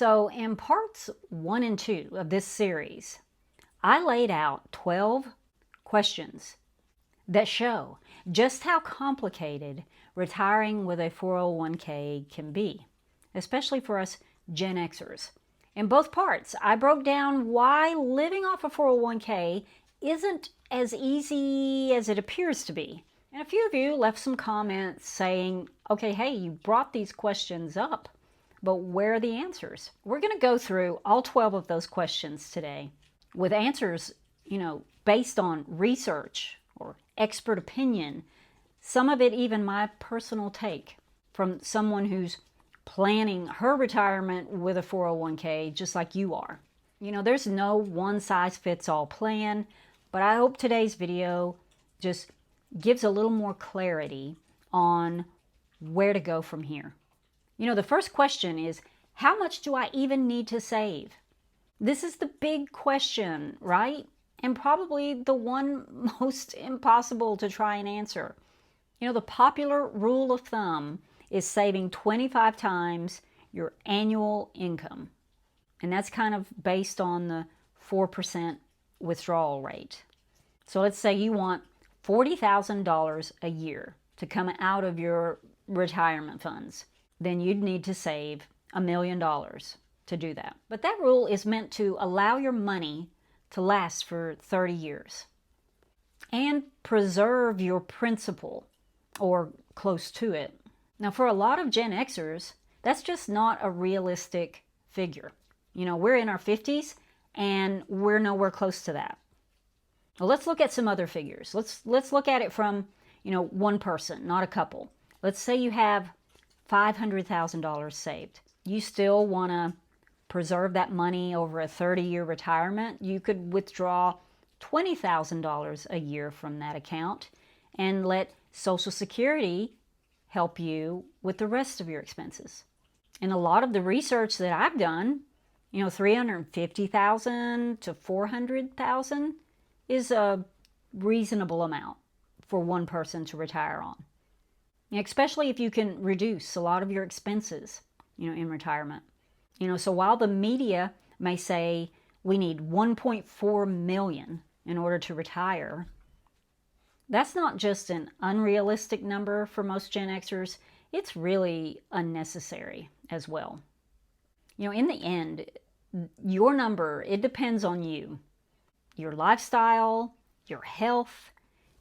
So in parts 1 and 2 of this series, I laid out 12 questions that show just how complicated retiring with a 401k can be, especially for us Gen Xers. In both parts, I broke down why living off a 401k isn't as easy as it appears to be. And a few of you left some comments saying, okay, hey, you brought these questions up, but where are the answers? We're going to go through all 12 of those questions today with answers, based on research or expert opinion, some of it even my personal take from someone who's planning her retirement with a 401k just like you are. There's no one-size-fits-all plan, but I hope today's video just gives a little more clarity on where to go from here. The first question is, how much do I even need to save? This is the big question, right? And probably the one most impossible to try and answer. The popular rule of thumb is saving 25 times your annual income. And that's kind of based on the 4% withdrawal rate. So let's say you want $40,000 a year to come out of your retirement funds. Then you'd need to save $1 million to do that. But that rule is meant to allow your money to last for 30 years and preserve your principal or close to it. Now, for a lot of Gen Xers, that's just not a realistic figure. We're in our 50s and we're nowhere close to that. Well, let's look at some other figures. Let's look at it from, one person, not a couple. Let's say you have $500,000 saved. You still want to preserve that money over a 30-year retirement. You could withdraw $20,000 a year from that account and let Social Security help you with the rest of your expenses. And a lot of the research that I've done, $350,000 to $400,000 is a reasonable amount for one person to retire on. Especially if you can reduce a lot of your expenses, in retirement. So while the media may say we need 1.4 million in order to retire, that's not just an unrealistic number for most Gen Xers. It's really unnecessary as well. In the end, your number, it depends on you, your lifestyle, your health,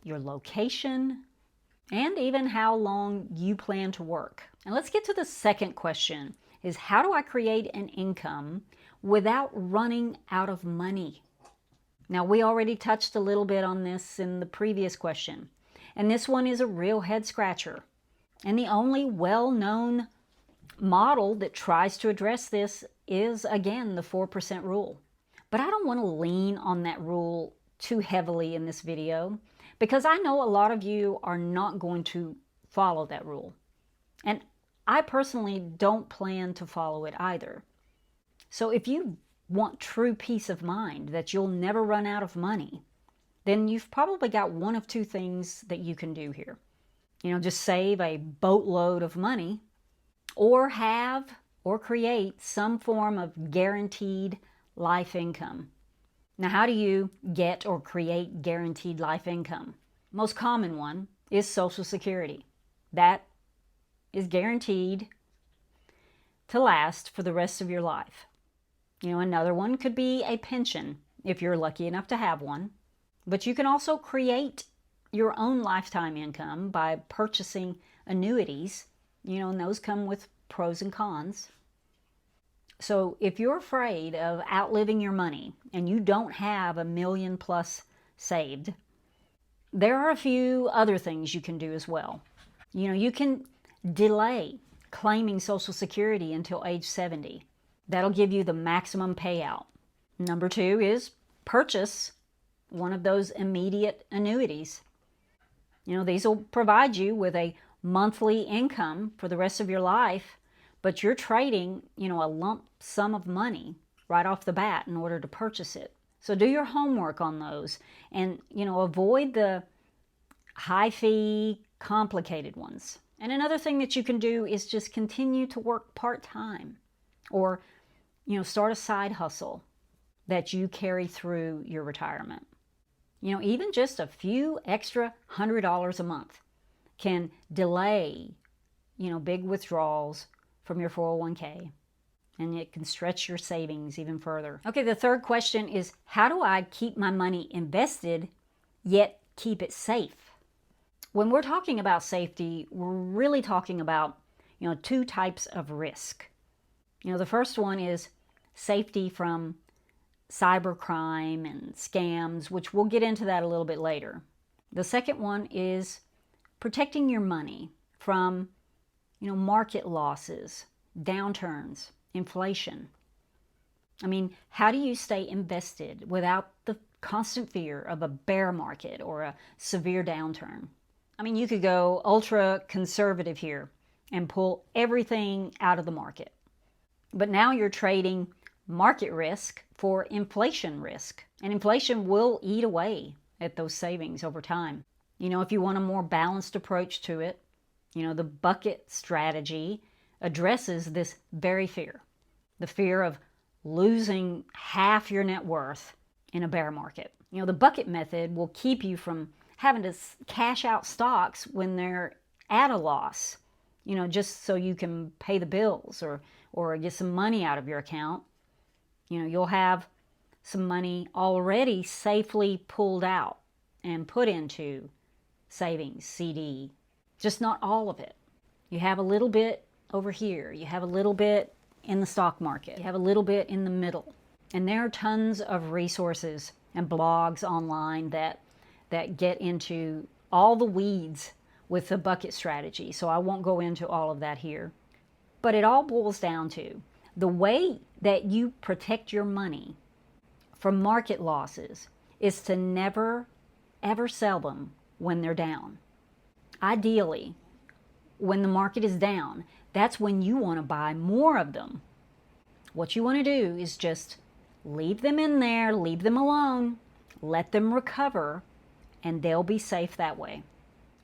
your location, and even how long you plan to work. And let's get to the second question, is how do I create an income without running out of money? Now, we already touched a little bit on this in the previous question, and this one is a real head scratcher. And the only well-known model that tries to address this is, again, the 4% rule. But I don't want to lean on that rule too heavily in this video, because I know a lot of you are not going to follow that rule. And I personally don't plan to follow it either. So if you want true peace of mind that you'll never run out of money, then you've probably got one of two things that you can do here. Just save a boatload of money, or have or create some form of guaranteed life income. Now, how do you get or create guaranteed life income? Most common one is Social Security. That is guaranteed to last for the rest of your life. Another one could be a pension, if you're lucky enough to have one. But you can also create your own lifetime income by purchasing annuities, and those come with pros and cons. So if you're afraid of outliving your money and you don't have $1 million plus saved, there are a few other things you can do as well. You can delay claiming Social Security until age 70. That'll give you the maximum payout. Number 2 is purchase one of those immediate annuities. These will provide you with a monthly income for the rest of your life, but you're trading, a lump sum of money right off the bat in order to purchase it. So do your homework on those and, avoid the high fee, complicated ones. And another thing that you can do is just continue to work part-time or start a side hustle that you carry through your retirement. Even just a few extra $100 a month can delay, big withdrawals from your 401k, and it can stretch your savings even further. Okay, the third question is, how do I keep my money invested yet keep it safe? When we're talking about safety, we're really talking about, two types of risk. The first one is safety from cybercrime and scams, which we'll get into that a little bit later. The second one is protecting your money from, market losses, downturns, inflation. How do you stay invested without the constant fear of a bear market or a severe downturn? You could go ultra conservative here and pull everything out of the market. But now you're trading market risk for inflation risk. And inflation will eat away at those savings over time. If you want a more balanced approach to it, the bucket strategy addresses this very fear. The fear of losing half your net worth in a bear market. The bucket method will keep you from having to cash out stocks when they're at a loss, just so you can pay the bills or get some money out of your account. You'll have some money already safely pulled out and put into savings, CD, just not all of it. You have a little bit over here. You have a little bit in the stock market. You have a little bit in the middle. And there are tons of resources and blogs online that get into all the weeds with the bucket strategy. So I won't go into all of that here. But it all boils down to the way that you protect your money from market losses is to never, ever sell them when they're down. Ideally, when the market is down, that's when you want to buy more of them. What you want to do is just leave them in there, leave them alone, let them recover, and they'll be safe that way.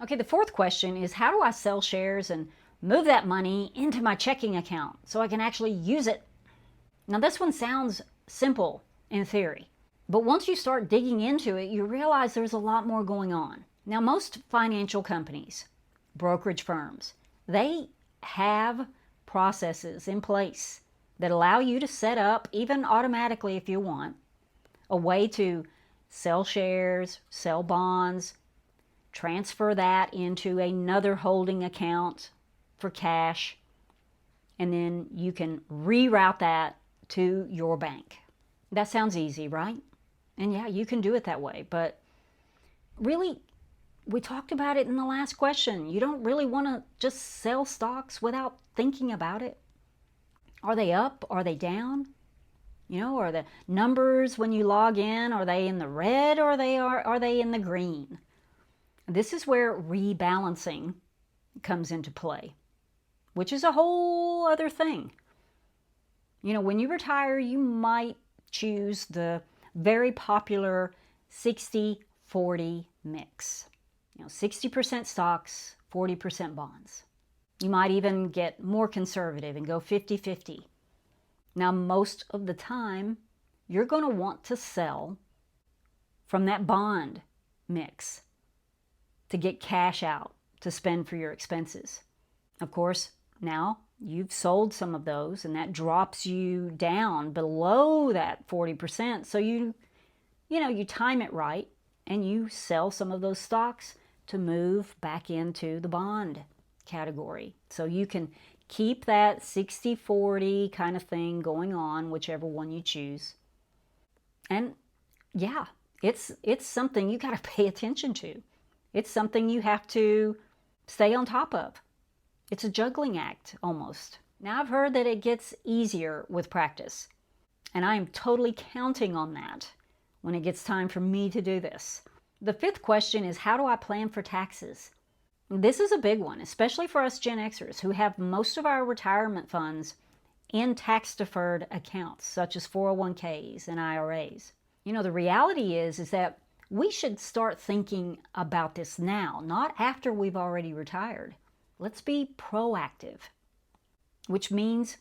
Okay, the fourth question is, how do I sell shares and move that money into my checking account so I can actually use it? Now, this one sounds simple in theory, but once you start digging into it, you realize there's a lot more going on. Now, most financial companies, brokerage firms, they have processes in place that allow you to set up, even automatically if you want, a way to sell shares, sell bonds, transfer that into another holding account for cash, and then you can reroute that to your bank. That sounds easy, right? And yeah, you can do it that way, but really, we talked about it in the last question. You don't really want to just sell stocks without thinking about it. Are they up? Are they down? Are the numbers when you log in, are they in the red or are they in the green? This is where rebalancing comes into play, which is a whole other thing. When you retire, you might choose the very popular 60-40 mix. 60% stocks, 40% bonds. You might even get more conservative and go 50-50. Now, most of the time, you're going to want to sell from that bond mix to get cash out to spend for your expenses. Of course, now you've sold some of those and that drops you down below that 40%. So you time it right and you sell some of those stocks to move back into the bond category. So you can keep that 60-40 kind of thing going on, whichever one you choose. And yeah, it's something you got to pay attention to. It's something you have to stay on top of. It's a juggling act almost. Now, I've heard that it gets easier with practice, and I am totally counting on that when it gets time for me to do this. The fifth question is, how do I plan for taxes? This is a big one, especially for us Gen Xers who have most of our retirement funds in tax-deferred accounts, such as 401ks and IRAs. The reality is that we should start thinking about this now, not after we've already retired. Let's be proactive, which means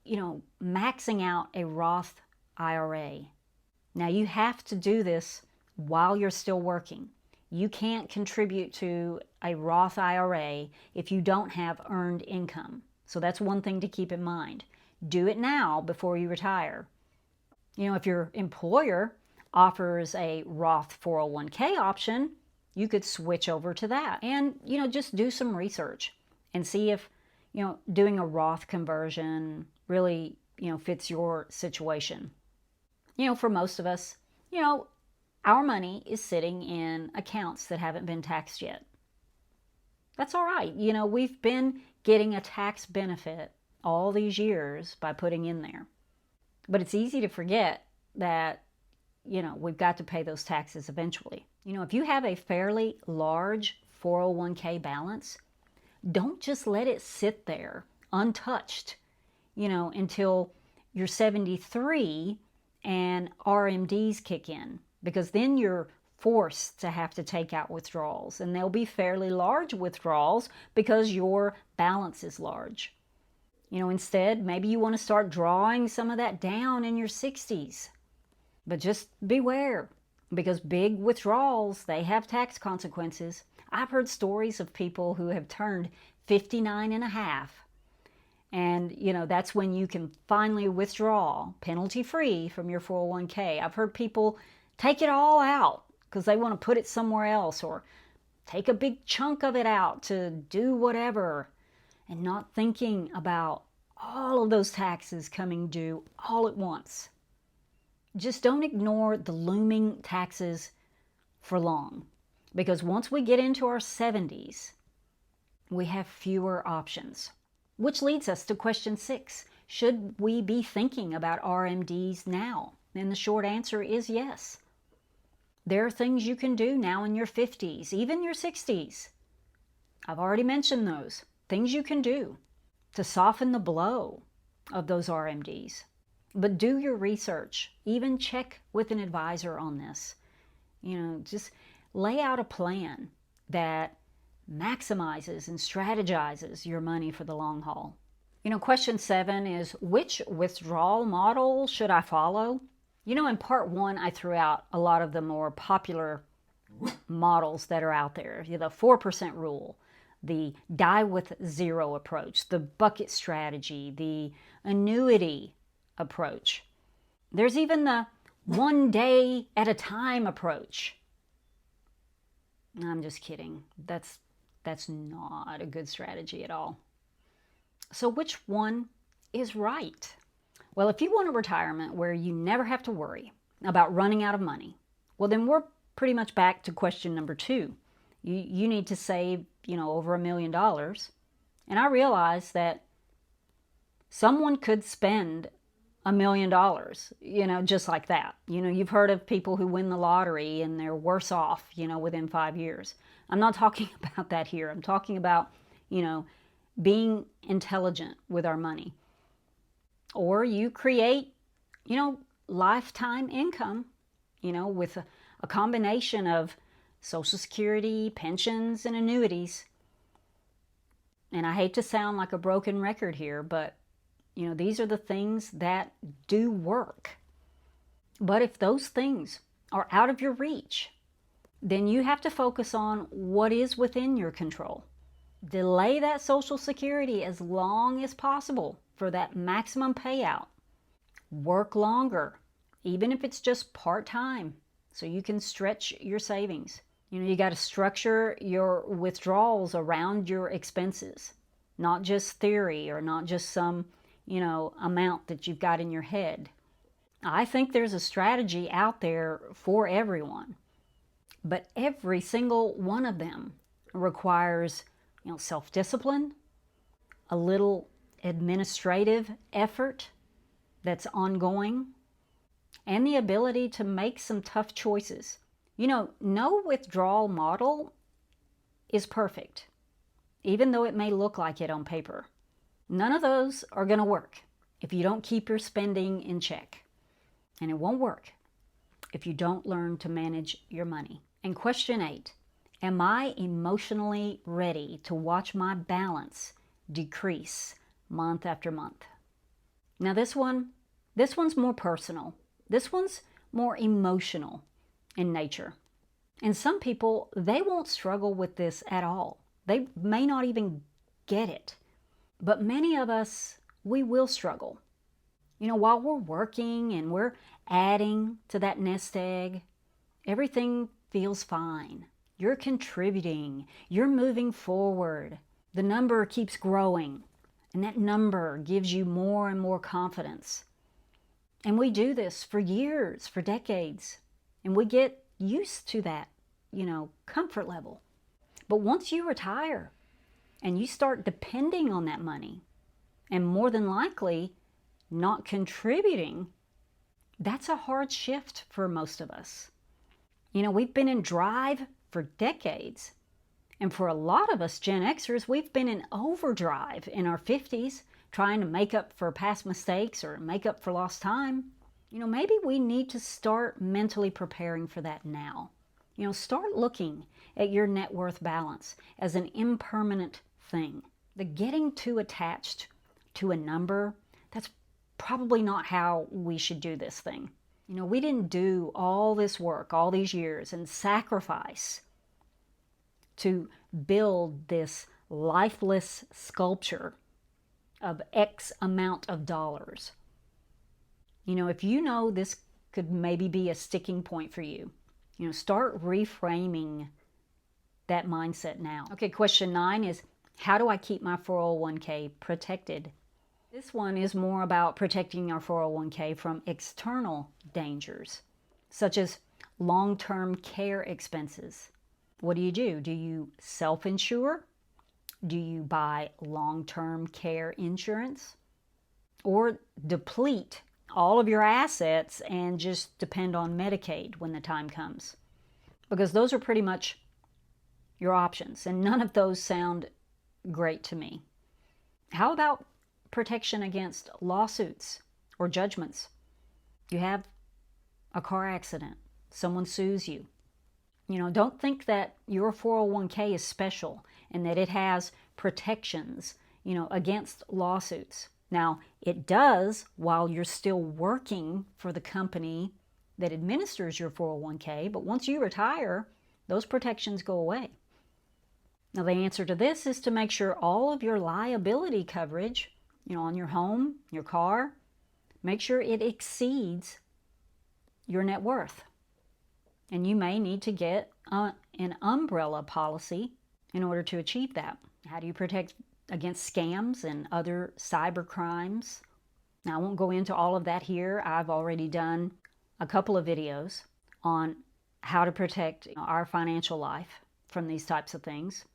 maxing out a Roth IRA. Now, you have to do this while you're still working. You can't contribute to a Roth IRA if you don't have earned income. So that's one thing to keep in mind. Do it now before you retire. If your employer offers a Roth 401k option, you could switch over to that. And, just do some research and see if, doing a Roth conversion really, fits your situation. For most of us, our money is sitting in accounts that haven't been taxed yet. That's all right. We've been getting a tax benefit all these years by putting in there. But it's easy to forget that, we've got to pay those taxes eventually. If you have a fairly large 401k balance, don't just let it sit there untouched, until you're 73 and RMDs kick in, because then you're forced to have to take out withdrawals, and they'll be fairly large withdrawals because your balance is large. Instead, maybe you want to start drawing some of that down in your 60s. But just beware, because big withdrawals, they have tax consequences. I've heard stories of people who have turned 59 and a half. And, that's when you can finally withdraw penalty-free from your 401k. I've heard people take it all out because they want to put it somewhere else, or take a big chunk of it out to do whatever, and not thinking about all of those taxes coming due all at once. Just don't ignore the looming taxes for long, because once we get into our 70s, we have fewer options. Which leads us to question 6. Should we be thinking about RMDs now? And the short answer is yes. There are things you can do now in your 50s, even your 60s. I've already mentioned those. Things you can do to soften the blow of those RMDs. But do your research. Even check with an advisor on this. Just lay out a plan that maximizes and strategizes your money for the long haul. Question 7 is, which withdrawal model should I follow? In part 1, I threw out a lot of the more popular models that are out there. The 4% rule, the die with zero approach, the bucket strategy, the annuity approach. There's even the 1 day at a time approach. I'm just kidding. That's not a good strategy at all. So which one is right? Well, if you want a retirement where you never have to worry about running out of money, well, then we're pretty much back to question number 2. You need to save, over $1 million. And I realize that someone could spend $1 million, just like that. You've heard of people who win the lottery and they're worse off, within 5 years. I'm not talking about that here. I'm talking about, being intelligent with our money. Or you create, lifetime income, with a combination of Social Security, pensions, and annuities. And I hate to sound like a broken record here, but these are the things that do work. But if those things are out of your reach, then you have to focus on what is within your control. Delay that Social Security as long as possible for that maximum payout. Work longer, even if it's just part-time, so you can stretch your savings. You got to structure your withdrawals around your expenses, not just theory or not just some amount that you've got in your head. I think there's a strategy out there for everyone, but every single one of them requires, self-discipline, a little administrative effort that's ongoing, and the ability to make some tough choices. No withdrawal model is perfect, even though it may look like it on paper. None of those are going to work if you don't keep your spending in check. And it won't work if you don't learn to manage your money. And question 8, am I emotionally ready to watch my balance decrease month after month? Now this one's more personal. This one's more emotional in nature. And some people, they won't struggle with this at all. They may not even get it. But many of us, we will struggle. You know, while we're working and we're adding to that nest egg, everything feels fine. You're contributing. You're moving forward. The number keeps growing. And that number gives you more and more confidence. And we do this for years, for decades. And we get used to that, comfort level. But once you retire and you start depending on that money, and more than likely not contributing, that's a hard shift for most of us. We've been in drive for decades. And for a lot of us Gen Xers, we've been in overdrive in our 50s, trying to make up for past mistakes or make up for lost time. Maybe we need to start mentally preparing for that now. Start looking at your net worth balance as an impermanent thing. The getting too attached to a number, that's probably not how we should do this thing. We didn't do all this work, all these years, and sacrifice to build this lifeless sculpture of X amount of dollars. If you know this could maybe be a sticking point for you, start reframing that mindset now. Okay, question 9 is, how do I keep my 401k protected? This one is more about protecting our 401k from external dangers, such as long-term care expenses. What do? Do you self-insure? Do you buy long-term care insurance? Or deplete all of your assets and just depend on Medicaid when the time comes? Because those are pretty much your options, and none of those sound great to me. How about protection against lawsuits or judgments? You have a car accident, someone sues you. Don't think that your 401k is special and that it has protections, against lawsuits. Now, it does while you're still working for the company that administers your 401k, but once you retire, those protections go away. Now, the answer to this is to make sure all of your liability coverage, on your home, your car, make sure it exceeds your net worth. And you may need to get an umbrella policy in order to achieve that. How do you protect against scams and other cyber crimes? Now, I won't go into all of that here. I've already done a couple of videos on how to protect our financial life from these types of things.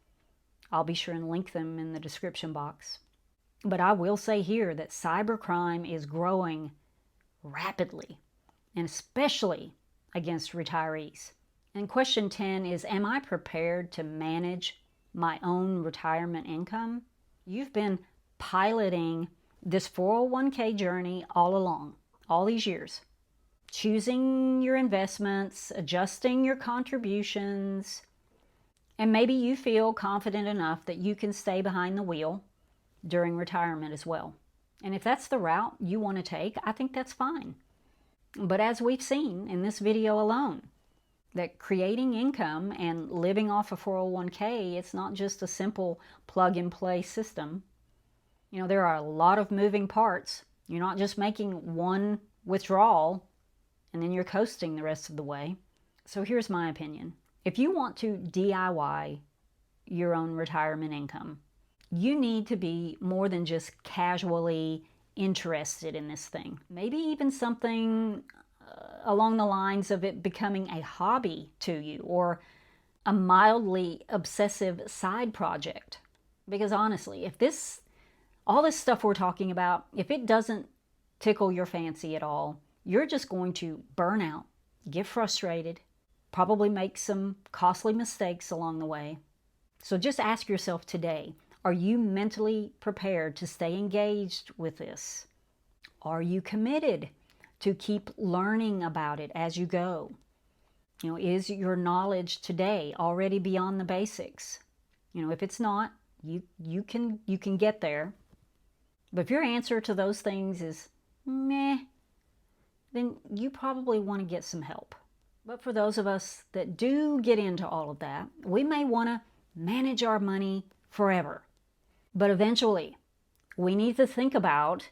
I'll be sure and link them in the description box. But I will say here that cybercrime is growing rapidly, and especially against retirees. And question 10 is, am I prepared to manage my own retirement income? You've been piloting this 401k journey all along, all these years. Choosing your investments, adjusting your contributions, and maybe you feel confident enough that you can stay behind the wheel during retirement as well. And if that's the route you want to take, I think that's fine. But as we've seen in this video alone, that creating income and living off a 401k, it's not just a simple plug-and-play system. There are a lot of moving parts. You're not just making one withdrawal and then you're coasting the rest of the way. So here's my opinion. If you want to DIY your own retirement income, you need to be more than just casually interested in this thing. Maybe even something along the lines of it becoming a hobby to you, or a mildly obsessive side project. Because honestly, if all this stuff we're talking about, if it doesn't tickle your fancy at all, you're just going to burn out, get frustrated, probably make some costly mistakes along the way. So just ask yourself today, are you mentally prepared to stay engaged with this? Are you committed to keep learning about it as you go? Is your knowledge today already beyond the basics? If it's not, you can get there. But if your answer to those things is meh, then you probably want to get some help. But for those of us that do get into all of that, we may want to manage our money forever. But eventually, we need to think about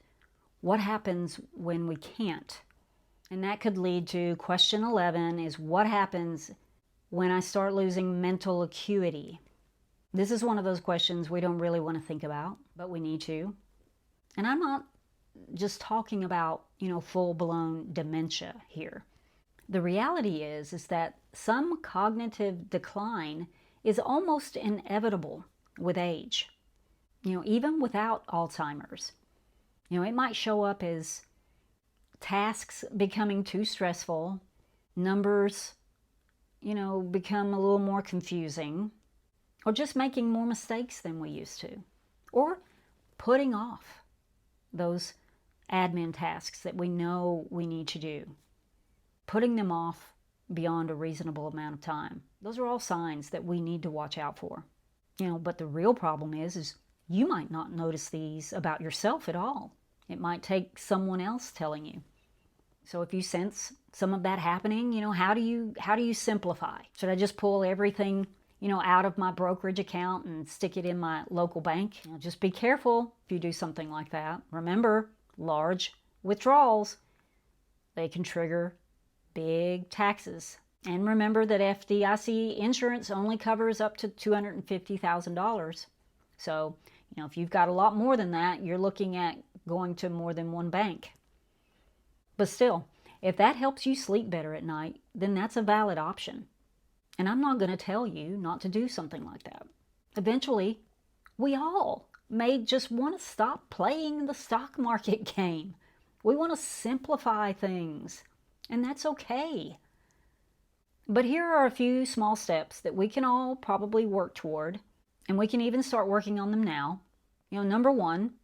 what happens when we can't. And that could lead to question 11 is what happens when I start losing mental acuity? This is one of those questions we don't really want to think about, but we need to. And I'm not just talking about, full-blown dementia here. The reality is that some cognitive decline is almost inevitable with age. Even without Alzheimer's. It might show up as tasks becoming too stressful, numbers, become a little more confusing, or just making more mistakes than we used to, or putting off those admin tasks that we know we need to do, putting them off beyond a reasonable amount of time. Those are all signs that we need to watch out for. But the real problem is you might not notice these about yourself at all. It might take someone else telling you. So if you sense some of that happening, how do you simplify? Should I just pull everything, out of my brokerage account and stick it in my local bank? Just be careful if you do something like that. Remember, large withdrawals, they can trigger big taxes. And remember that FDIC insurance only covers up to $250,000. So, if you've got a lot more than that, you're looking at going to more than one bank. But still, if that helps you sleep better at night, then that's a valid option. And I'm not going to tell you not to do something like that. Eventually, we all may just want to stop playing the stock market game. We want to simplify things, and that's okay. But here are a few small steps that we can all probably work toward, and we can even start working on them now. Number one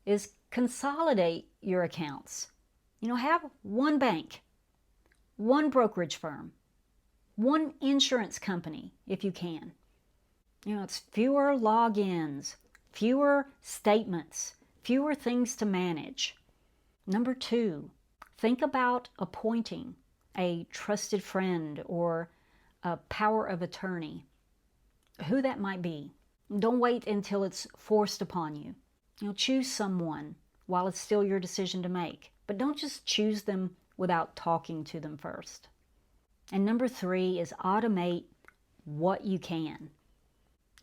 is consolidate your accounts. Have one bank, one brokerage firm, one insurance company if you can. It's fewer logins, fewer statements, fewer things to manage. Number two, think about appointing a trusted friend or a power of attorney, who that might be. Don't wait until it's forced upon you. Choose someone while it's still your decision to make, but don't just choose them without talking to them first. And number three is automate what you can.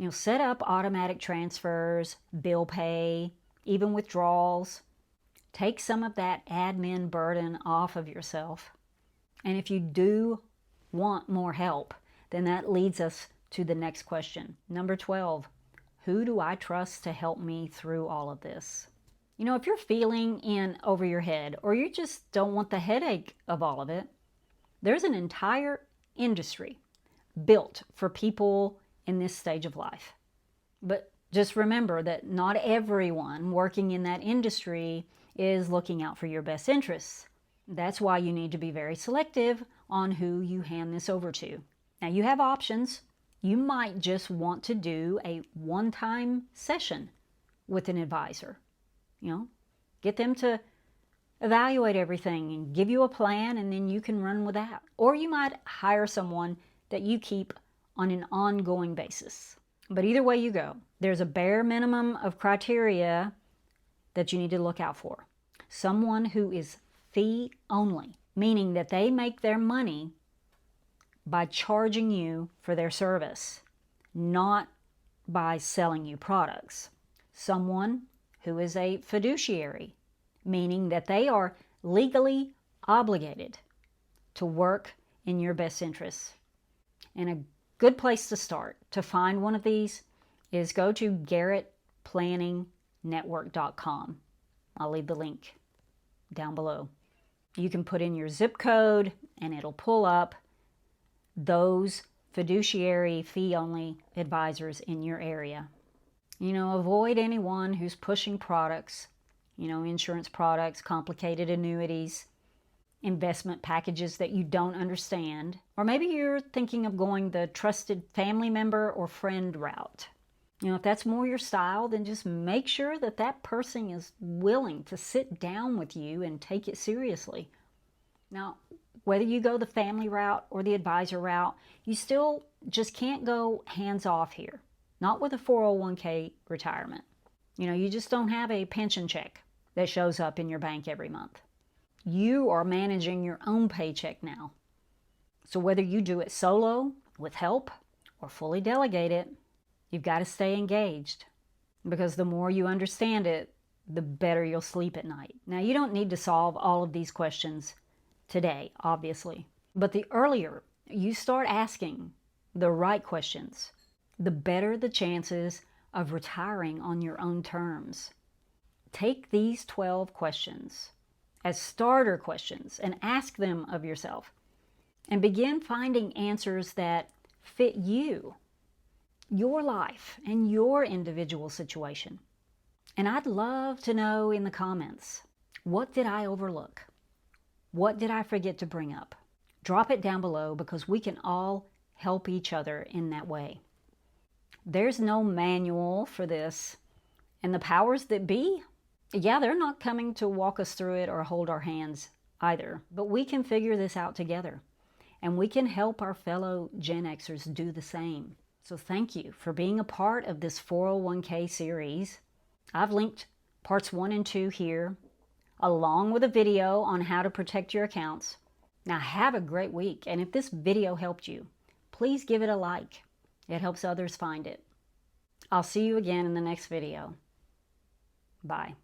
Set up automatic transfers, bill pay, even withdrawals. Take some of that admin burden off of yourself. And if you do want more help, then that leads us to the next question. Number 12, who do I trust to help me through all of this? If you're feeling in over your head, or you just don't want the headache of all of it, there's an entire industry built for people in this stage of life. But just remember that not everyone working in that industry is looking out for your best interests. That's why you need to be very selective on who you hand this over to. Now, you have options. You might just want to do a one-time session with an advisor. Get them to evaluate everything and give you a plan, and then you can run with that. Or you might hire someone that you keep on an ongoing basis. But either way you go, there's a bare minimum of criteria that you need to look out for. Someone who is fee only, meaning that they make their money by charging you for their service, not by selling you products. Someone who is a fiduciary, meaning that they are legally obligated to work in your best interests. And a good place to start to find one of these is go to GarrettPlanningNetwork.com. I'll leave the link down below. You can put in your zip code and it'll pull up those fiduciary fee-only advisors in your area. Avoid anyone who's pushing products, insurance products, complicated annuities, investment packages that you don't understand. Or maybe you're thinking of going the trusted family member or friend route. If that's more your style, then just make sure that that person is willing to sit down with you and take it seriously. Now, whether you go the family route or the advisor route, you still just can't go hands off here. Not with a 401k retirement. You just don't have a pension check that shows up in your bank every month. You are managing your own paycheck now. So whether you do it solo, with help, or fully delegate it, you've got to stay engaged, because the more you understand it, the better you'll sleep at night. Now, you don't need to solve all of these questions today, obviously, but the earlier you start asking the right questions, the better the chances of retiring on your own terms. Take these 12 questions as starter questions and ask them of yourself, and begin finding answers that fit you, your life, and your individual situation. And I'd love to know in the comments, what did I overlook? What did I forget to bring up? Drop it down below, because we can all help each other in that way. There's no manual for this, and the powers that be, they're not coming to walk us through it or hold our hands either, but we can figure this out together, and we can help our fellow Gen Xers do the same. So thank you for being a part of this 401k series. I've linked parts 1 and 2 here, along with a video on how to protect your accounts. Now have a great week, and if this video helped you, please give it a like. It helps others find it. I'll see you again in the next video. Bye.